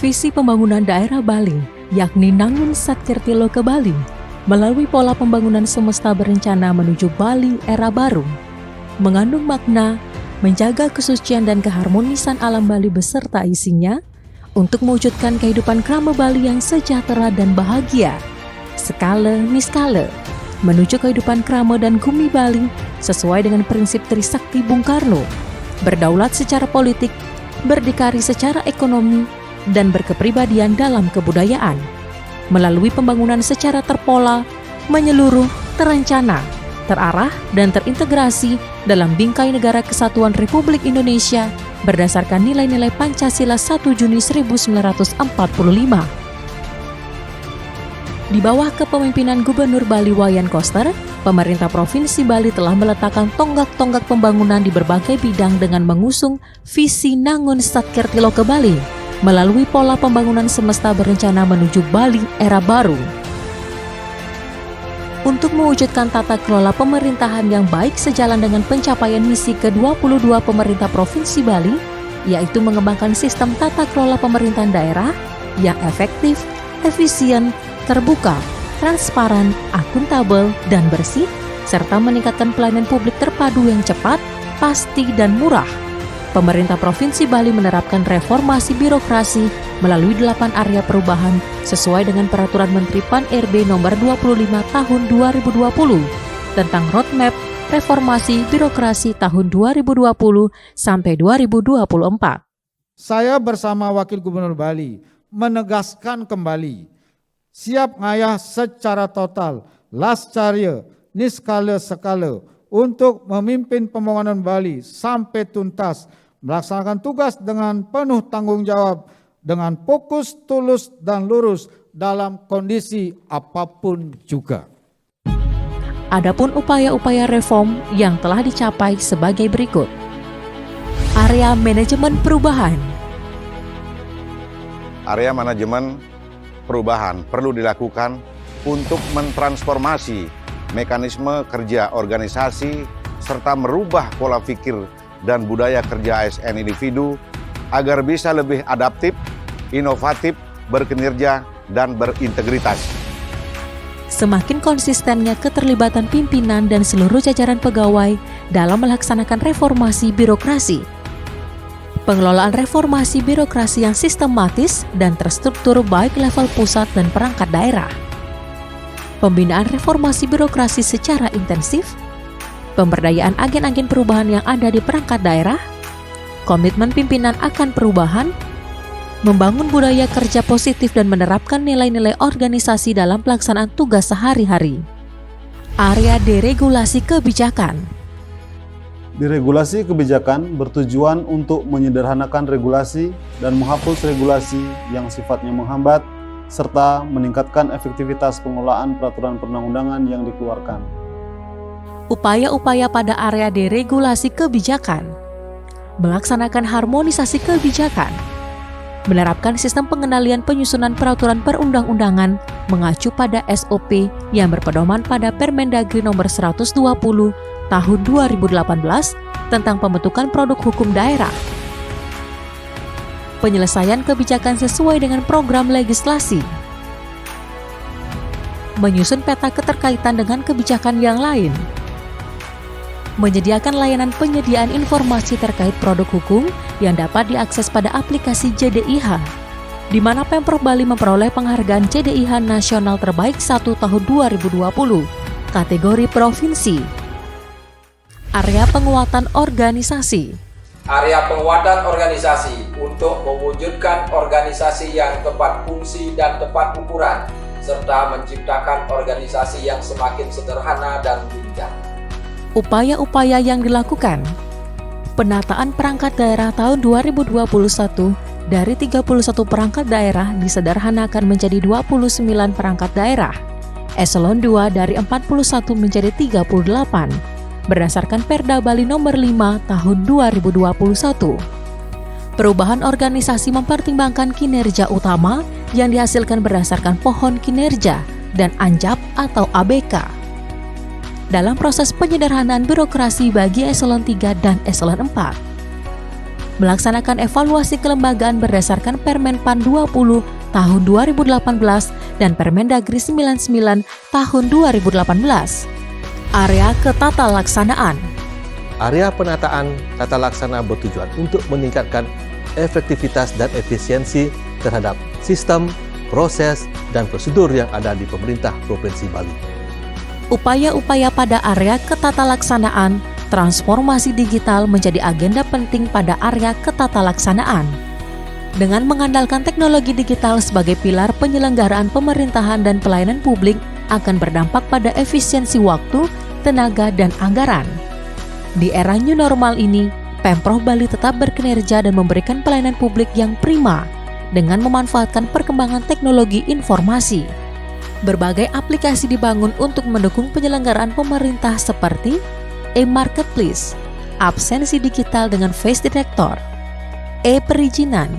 Visi pembangunan daerah Bali, yakni Nangun Satkirtiloka Bali, melalui pola pembangunan semesta berencana menuju Bali era baru, mengandung makna menjaga kesucian dan keharmonisan alam Bali beserta isinya untuk mewujudkan kehidupan krama Bali yang sejahtera dan bahagia, skala niskala, menuju kehidupan krama dan gumi Bali sesuai dengan prinsip Trisakti Bung Karno, berdaulat secara politik, berdikari secara ekonomi, dan berkepribadian dalam kebudayaan, melalui pembangunan secara terpola, menyeluruh, terencana, terarah, dan terintegrasi dalam bingkai negara kesatuan Republik Indonesia berdasarkan nilai-nilai Pancasila 1 Juni 1945. Di bawah kepemimpinan Gubernur Bali Wayan Koster, pemerintah Provinsi Bali telah meletakkan tonggak-tonggak pembangunan di berbagai bidang dengan mengusung visi Nangun Satkirtiloka Bali melalui pola pembangunan semesta berencana menuju Bali era baru. Untuk mewujudkan tata kelola pemerintahan yang baik sejalan dengan pencapaian misi ke-22 pemerintah Provinsi Bali, yaitu mengembangkan sistem tata kelola pemerintahan daerah yang efektif, efisien, terbuka, transparan, akuntabel, dan bersih, serta meningkatkan pelayanan publik terpadu yang cepat, pasti, dan murah. Pemerintah Provinsi Bali menerapkan reformasi birokrasi melalui 8 area perubahan sesuai dengan Peraturan Menteri Pan-RB Nomor 25 Tahun 2020 tentang Roadmap Reformasi Birokrasi tahun 2020 sampai 2024. Saya bersama Wakil Gubernur Bali menegaskan kembali siap ngayah secara total, lascarya, niskala sekala untuk memimpin pembangunan Bali sampai tuntas, melaksanakan tugas dengan penuh tanggung jawab, dengan fokus, tulus, dan lurus dalam kondisi apapun juga. Adapun upaya-upaya reform yang telah dicapai sebagai berikut. Area manajemen perubahan. Area manajemen perubahan perlu dilakukan untuk mentransformasi mekanisme kerja organisasi serta merubah pola pikir dan budaya kerja ASN individu agar bisa lebih adaptif, inovatif, berkinerja, dan berintegritas. Semakin konsistennya keterlibatan pimpinan dan seluruh jajaran pegawai dalam melaksanakan reformasi birokrasi. Pengelolaan reformasi birokrasi yang sistematis dan terstruktur baik level pusat dan perangkat daerah. Pembinaan reformasi birokrasi secara intensif, pemberdayaan agen-agen perubahan yang ada di perangkat daerah, komitmen pimpinan akan perubahan, membangun budaya kerja positif dan menerapkan nilai-nilai organisasi dalam pelaksanaan tugas sehari-hari. Area deregulasi kebijakan. Deregulasi kebijakan bertujuan untuk menyederhanakan regulasi dan menghapus regulasi yang sifatnya menghambat, serta meningkatkan efektivitas pengelolaan peraturan perundang-undangan yang dikeluarkan. Upaya-upaya pada area deregulasi kebijakan, melaksanakan harmonisasi kebijakan, menerapkan sistem pengendalian penyusunan peraturan perundang-undangan mengacu pada SOP yang berpedoman pada Permendagri Nomor 120 Tahun 2018 tentang pembentukan produk hukum daerah. Penyelesaian kebijakan sesuai dengan program legislasi. Menyusun peta keterkaitan dengan kebijakan yang lain. Menyediakan layanan penyediaan informasi terkait produk hukum yang dapat diakses pada aplikasi JDIH, di mana Pemprov Bali memperoleh penghargaan JDIH Nasional Terbaik 1 tahun 2020, kategori provinsi. Area penguatan organisasi. Area penguatan organisasi untuk mewujudkan organisasi yang tepat fungsi dan tepat ukuran, serta menciptakan organisasi yang semakin sederhana dan bijak. Upaya-upaya yang dilakukan. Penataan perangkat daerah tahun 2021 dari 31 perangkat daerah disederhanakan menjadi 29 perangkat daerah. Eselon 2 dari 41 menjadi 38 berdasarkan Perda Bali Nomor 5 Tahun 2021. Perubahan organisasi mempertimbangkan kinerja utama yang dihasilkan berdasarkan pohon kinerja dan ANJAP atau ABK. Dalam proses penyederhanaan birokrasi bagi Eselon 3 dan Eselon 4. melaksanakan evaluasi kelembagaan berdasarkan Permen PAN 20 tahun 2018 dan Permendagri 99 tahun 2018. Area ketatalaksanaan. Area penataan tata laksana bertujuan untuk meningkatkan efektivitas dan efisiensi terhadap sistem, proses, dan prosedur yang ada di pemerintah Provinsi Bali. Upaya-upaya pada area ketatalaksanaan, transformasi digital menjadi agenda penting pada area ketatalaksanaan. Dengan mengandalkan teknologi digital sebagai pilar penyelenggaraan pemerintahan dan pelayanan publik akan berdampak pada efisiensi waktu, tenaga, dan anggaran. Di era new normal ini, Pemprov Bali tetap berkinerja dan memberikan pelayanan publik yang prima dengan memanfaatkan perkembangan teknologi informasi. Berbagai aplikasi dibangun untuk mendukung penyelenggaraan pemerintah seperti e-marketplace, absensi digital dengan face detector, e-perizinan,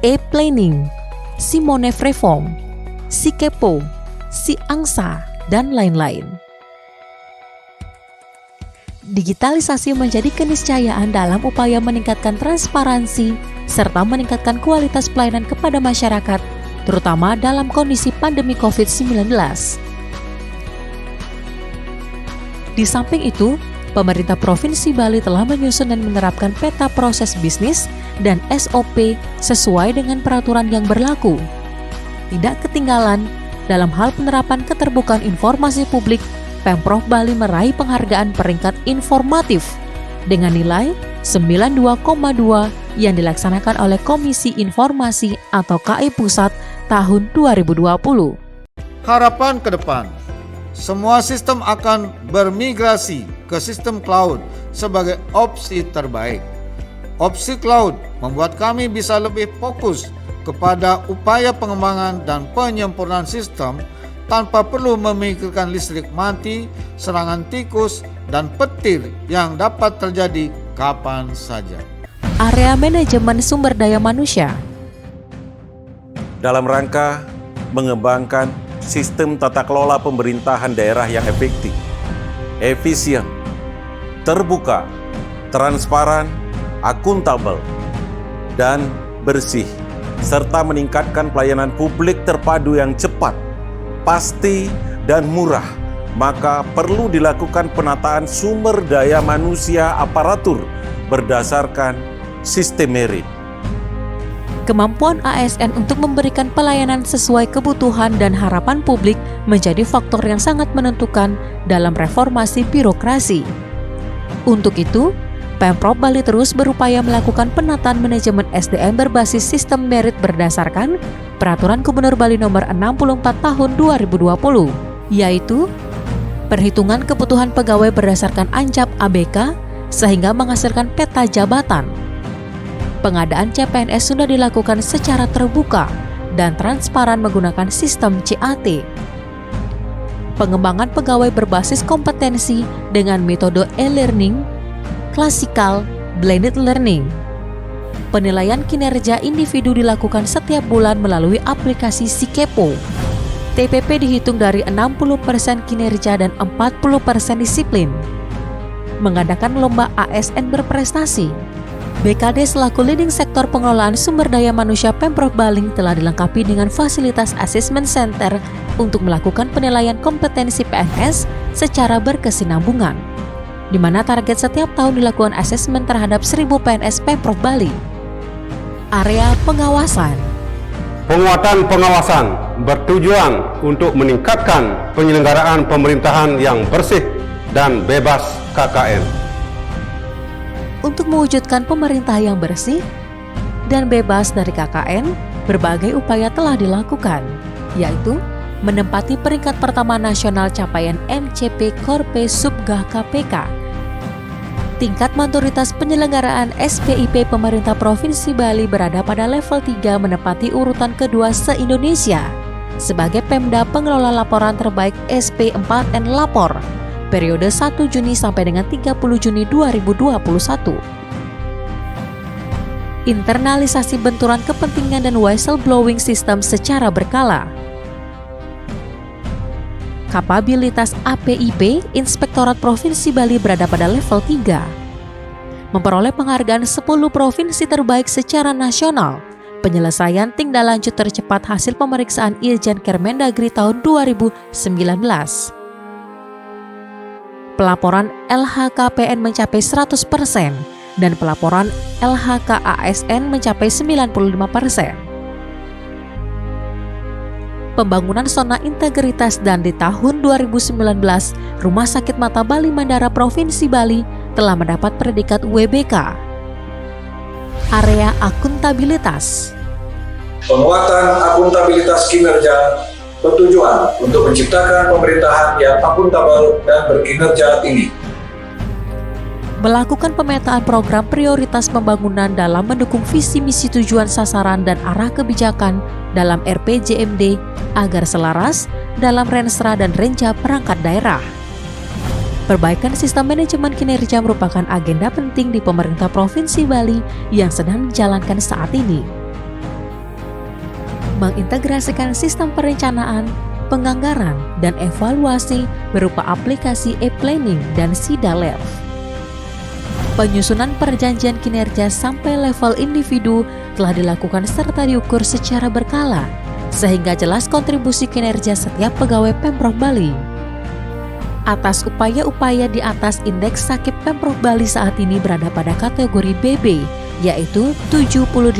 e-planning, Simonef Reform, Sikepo, Siangsa, dan lain-lain. Digitalisasi menjadi keniscayaan dalam upaya meningkatkan transparansi serta meningkatkan kualitas pelayanan kepada masyarakat, terutama dalam kondisi pandemi COVID-19. Di samping itu, pemerintah Provinsi Bali telah menyusun dan menerapkan peta proses bisnis dan SOP sesuai dengan peraturan yang berlaku. Tidak ketinggalan, dalam hal penerapan keterbukaan informasi publik, Pemprov Bali meraih penghargaan peringkat informatif dengan nilai 92,2 yang dilaksanakan oleh Komisi Informasi atau KI Pusat tahun 2020. Harapan ke depan, semua sistem akan bermigrasi ke sistem cloud sebagai opsi terbaik. Opsi cloud membuat kami bisa lebih fokus kepada upaya pengembangan dan penyempurnaan sistem tanpa perlu memikirkan listrik mati, serangan tikus, dan petir yang dapat terjadi kapan saja. Area manajemen sumber daya manusia. Dalam rangka mengembangkan sistem tata kelola pemerintahan daerah yang efektif, efisien, terbuka, transparan, akuntabel, dan bersih, serta meningkatkan pelayanan publik terpadu yang cepat, pasti, dan murah, maka perlu dilakukan penataan sumber daya manusia aparatur berdasarkan sistem merit. Kemampuan ASN untuk memberikan pelayanan sesuai kebutuhan dan harapan publik menjadi faktor yang sangat menentukan dalam reformasi birokrasi. Untuk itu, Pemprov Bali terus berupaya melakukan penataan manajemen SDM berbasis sistem merit berdasarkan Peraturan Gubernur Bali Nomor 64 Tahun 2020, yaitu perhitungan kebutuhan pegawai berdasarkan ANJAP ABK sehingga menghasilkan peta jabatan. Pengadaan CPNS sudah dilakukan secara terbuka dan transparan menggunakan sistem CAT. Pengembangan pegawai berbasis kompetensi dengan metode e-learning, klasikal, blended learning. Penilaian kinerja individu dilakukan setiap bulan melalui aplikasi Sikepo. TPP dihitung dari 60% kinerja dan 40% disiplin. Mengadakan lomba ASN berprestasi. BKD selaku leading sektor pengelolaan sumber daya manusia Pemprov Bali telah dilengkapi dengan fasilitas assessment center untuk melakukan penilaian kompetensi PNS secara berkesinambungan, di mana target setiap tahun dilakukan asesmen terhadap 1.000 PNS Pemprov Bali. Area pengawasan. Penguatan pengawasan bertujuan untuk meningkatkan penyelenggaraan pemerintahan yang bersih dan bebas KKN. Untuk mewujudkan pemerintah yang bersih dan bebas dari KKN, berbagai upaya telah dilakukan, yaitu menempati peringkat pertama nasional capaian MCP Korpe Subgah KPK. Tingkat maturitas penyelenggaraan SPIP pemerintah Provinsi Bali berada pada level 3 menempati urutan kedua se-Indonesia sebagai Pemda pengelola laporan terbaik SP4N Lapor periode 1 Juni sampai dengan 30 Juni 2021. Internalisasi benturan kepentingan dan whistleblowing system secara berkala. Kapabilitas APIP Inspektorat Provinsi Bali berada pada level 3. memperoleh penghargaan 10 provinsi terbaik secara nasional, penyelesaian tindak lanjut tercepat hasil pemeriksaan Irjen Kemendagri tahun 2019. Pelaporan LHKPN mencapai 100% dan pelaporan LHKASN mencapai 95%. Pembangunan zona integritas dan di tahun 2019, Rumah Sakit Mata Bali Mandara Provinsi Bali telah mendapat predikat WBK. Area akuntabilitas. Penguatan akuntabilitas kinerja bertujuan untuk menciptakan pemerintahan yang akuntabel dan berkinerja tinggi. Melakukan pemetaan program prioritas pembangunan dalam mendukung visi misi tujuan sasaran dan arah kebijakan dalam RPJMD agar selaras dalam Renstra dan Renja perangkat daerah. Perbaikan sistem manajemen kinerja merupakan agenda penting di pemerintah Provinsi Bali yang sedang dijalankan saat ini. Mengintegrasikan sistem perencanaan, penganggaran, dan evaluasi berupa aplikasi e-planning dan SIDALEV. Penyusunan perjanjian kinerja sampai level individu telah dilakukan serta diukur secara berkala, sehingga jelas kontribusi kinerja setiap pegawai Pemprov Bali. Atas upaya-upaya di atas indeks sakit Pemprov Bali saat ini berada pada kategori BB, yaitu 78,44.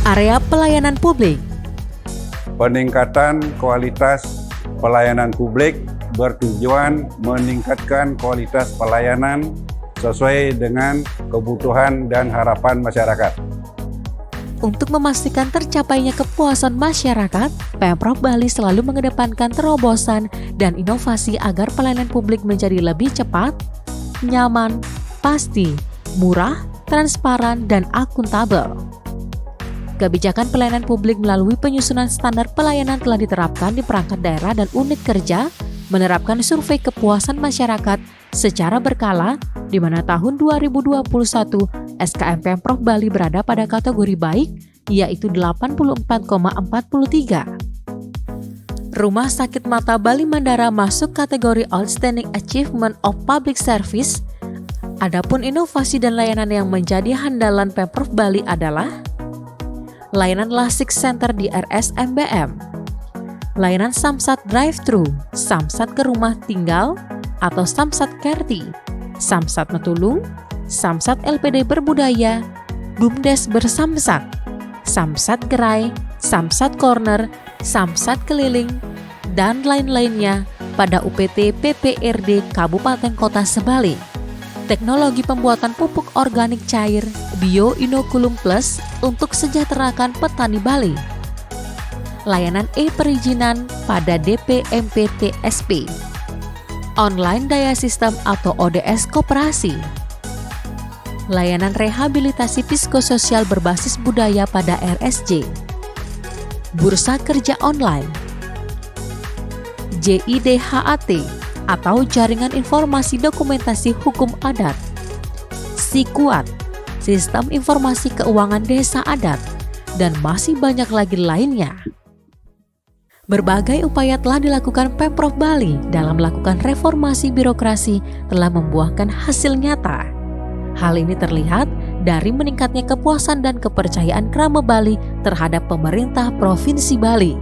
Area pelayanan publik. Peningkatan kualitas pelayanan publik bertujuan meningkatkan kualitas pelayanan sesuai dengan kebutuhan dan harapan masyarakat. Untuk memastikan tercapainya kepuasan masyarakat, Pemprov Bali selalu mengedepankan terobosan dan inovasi agar pelayanan publik menjadi lebih cepat, nyaman, pasti, murah, transparan, dan akuntabel. Kebijakan pelayanan publik melalui penyusunan standar pelayanan telah diterapkan di perangkat daerah dan unit kerja, menerapkan survei kepuasan masyarakat secara berkala, di mana tahun 2021 SKM Pemprov Bali berada pada kategori baik, yaitu 84,43. Rumah Sakit Mata Bali Mandara masuk kategori Outstanding Achievement of Public Service. Adapun inovasi dan layanan yang menjadi handalan Pemprov Bali adalah layanan LASIK Center di RSMBM, layanan Samsat Drive-Thru, Samsat ke rumah tinggal atau Samsat Kerti, Samsat Metulung, Samsat LPD Berbudaya, BUMDes Bersamsat, Samsat Gerai, Samsat Corner, Samsat Keliling, dan lain-lainnya pada UPT PPRD Kabupaten Kota Sebali. Teknologi pembuatan pupuk organik cair Bio Inokulum Plus untuk sejahterakan petani Bali. Layanan e-perizinan pada DPMPTSP, online daya sistem atau ODS koperasi, layanan rehabilitasi psikososial berbasis budaya pada RSJ, bursa kerja online, JIDHAT atau Jaringan Informasi Dokumentasi Hukum Adat, SIKUAT, Sistem Informasi Keuangan Desa Adat, dan masih banyak lagi lainnya. Berbagai upaya telah dilakukan Pemprov Bali dalam melakukan reformasi birokrasi telah membuahkan hasil nyata. Hal ini terlihat dari meningkatnya kepuasan dan kepercayaan Krama Bali terhadap pemerintah Provinsi Bali.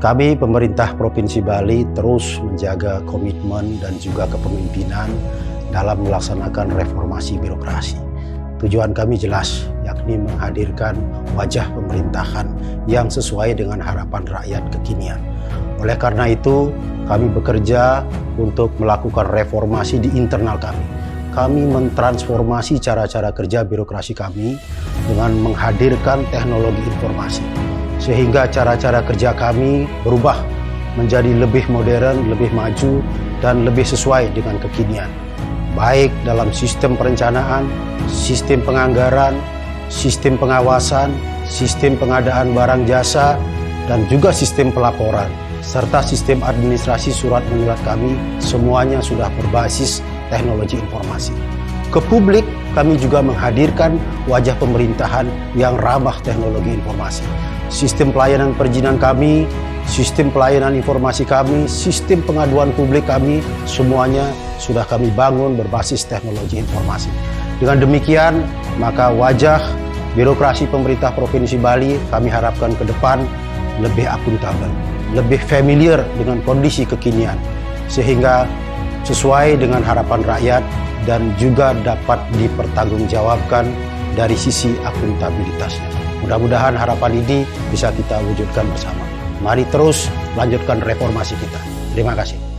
Kami pemerintah Provinsi Bali terus menjaga komitmen dan juga kepemimpinan dalam melaksanakan reformasi birokrasi. Tujuan kami jelas, yakni menghadirkan wajah pemerintahan yang sesuai dengan harapan rakyat kekinian. Oleh karena itu, kami bekerja untuk melakukan reformasi di internal kami. Kami mentransformasi cara-cara kerja birokrasi kami dengan menghadirkan teknologi informasi. Sehingga cara-cara kerja kami berubah menjadi lebih modern, lebih maju, dan lebih sesuai dengan kekinian. Baik dalam sistem perencanaan, sistem penganggaran, sistem pengawasan, sistem pengadaan barang jasa, dan juga sistem pelaporan, serta sistem administrasi surat menyurat kami, semuanya sudah berbasis teknologi informasi. Ke publik, kami juga menghadirkan wajah pemerintahan yang ramah teknologi informasi. Sistem pelayanan perizinan kami sistem pelayanan informasi kami, sistem pengaduan publik kami, semuanya sudah kami bangun berbasis teknologi informasi. Dengan demikian, maka wajah birokrasi pemerintah Provinsi Bali kami harapkan ke depan lebih akuntabel, lebih familiar dengan kondisi kekinian, sehingga sesuai dengan harapan rakyat dan juga dapat dipertanggungjawabkan dari sisi akuntabilitasnya. Mudah-mudahan harapan ini bisa kita wujudkan bersama. Mari terus lanjutkan reformasi kita. Terima kasih.